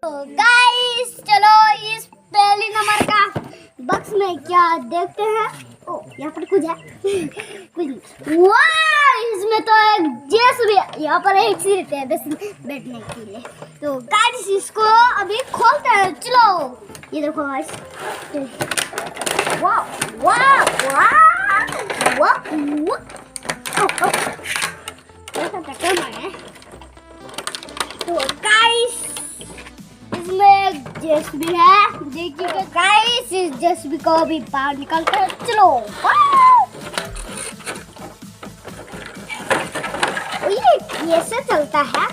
तो गाइस चलो इस पहली नंबर का बक्स में क्या देखते हैं। ओ यहाँ पर कुछ है कुछ वाह इसमें तो एक जेसीबी है। यहाँ पर एक सीट है बैठने के लिए। तो गाइस इसको अभी खोलते हैं। चलो ये देखो गाइस वाह वाह वाह वाह तो गाइस इसमें एक जेसीबी है। देखिए गाइस इस जेसीबी को भी बाहर निकालते हैं। चलो ये कैसे चलता है।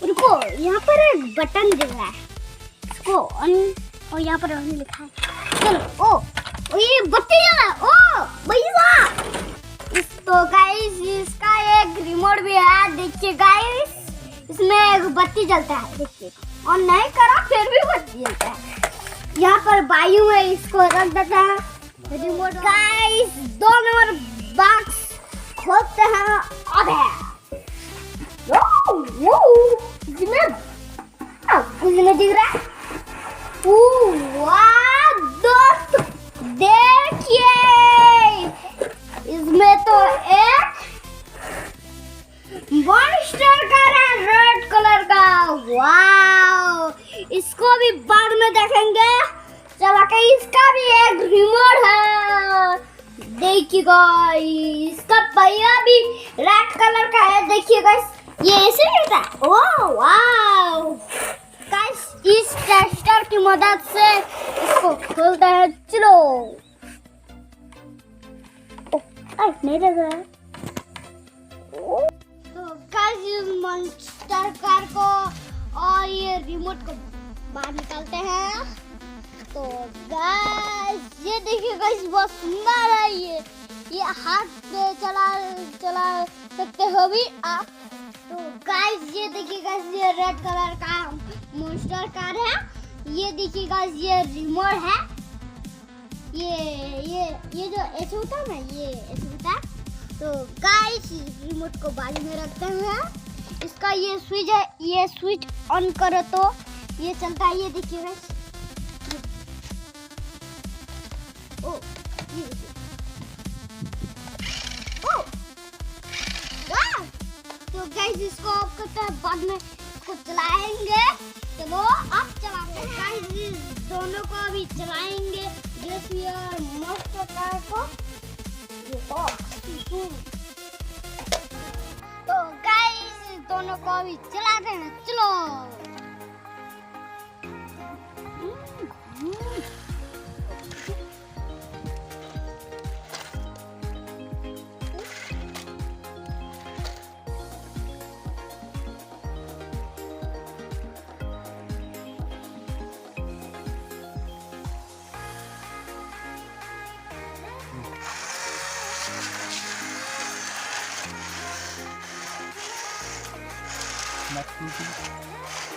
रुको यहाँ पर एक बटन दिख रहा है इसको ऑन और यहाँ पर ऑन लिखा है। चलो ओ ये बत्ती जला ओ भैया। तो गाइस इसका एक रिमोट भी है। देखिए गाइस इसमें एक बत्ती जलता है। देखिए और नहीं करा फिर भी बत्ती जलता है। यहाँ पर वायु में इसको रख देता है रिमोट। गाइस 2 नंबर बॉक्स खोलते हैं। अबे इसमें कुछ नहीं दिख रहा है। वाह दोस्त देखिए इसमें तो एक मॉन्स्टर कार है रेड कलर का। वाह इसको भी बाद में देखेंगे। चला के इसका भी एक रिमोट है। देखिए गाइस इसका पहिया भी रेड कलर का है। देखिए गाइस ये ऐसे रहता है। ओह वाह गाइस इस टेस्टर की मदद से इसको खोलते हैं। चलो नहीं लग रहा है। तो गाइस इस मॉन्स्टर कार को और ये रिमोट को बाहर निकालते हैं। तो गाइस ये देखिए गाइस बहुत सुंदर है। ये हाथ पे चला सकते हो भी आप। तो गाइस ये देखिए गाइस ये रेड कलर का मॉन्स्टर कार है। ये देखिए गाइस ये रिमोट है। ये जो ऐसे होता है ना ये ऐसे होता है। तो गाइस रिमोट को बाजू में रखते हैं। इसका ये स्विच है। ये स्विच ऑन करो तो ये चलता है। ये देखिए गाइस ओ ये ओ वाह। तो गाइस इसको ऑफ करते हैं बाद में इसको चलाएंगे। चलो अब चलाते हैं गाइस दोनों को अभी चलाएंगे जेसीबी और मॉन्स्टर कार को। तो गाइस दोनों को अभी चलाते हैं। चलो Next movie.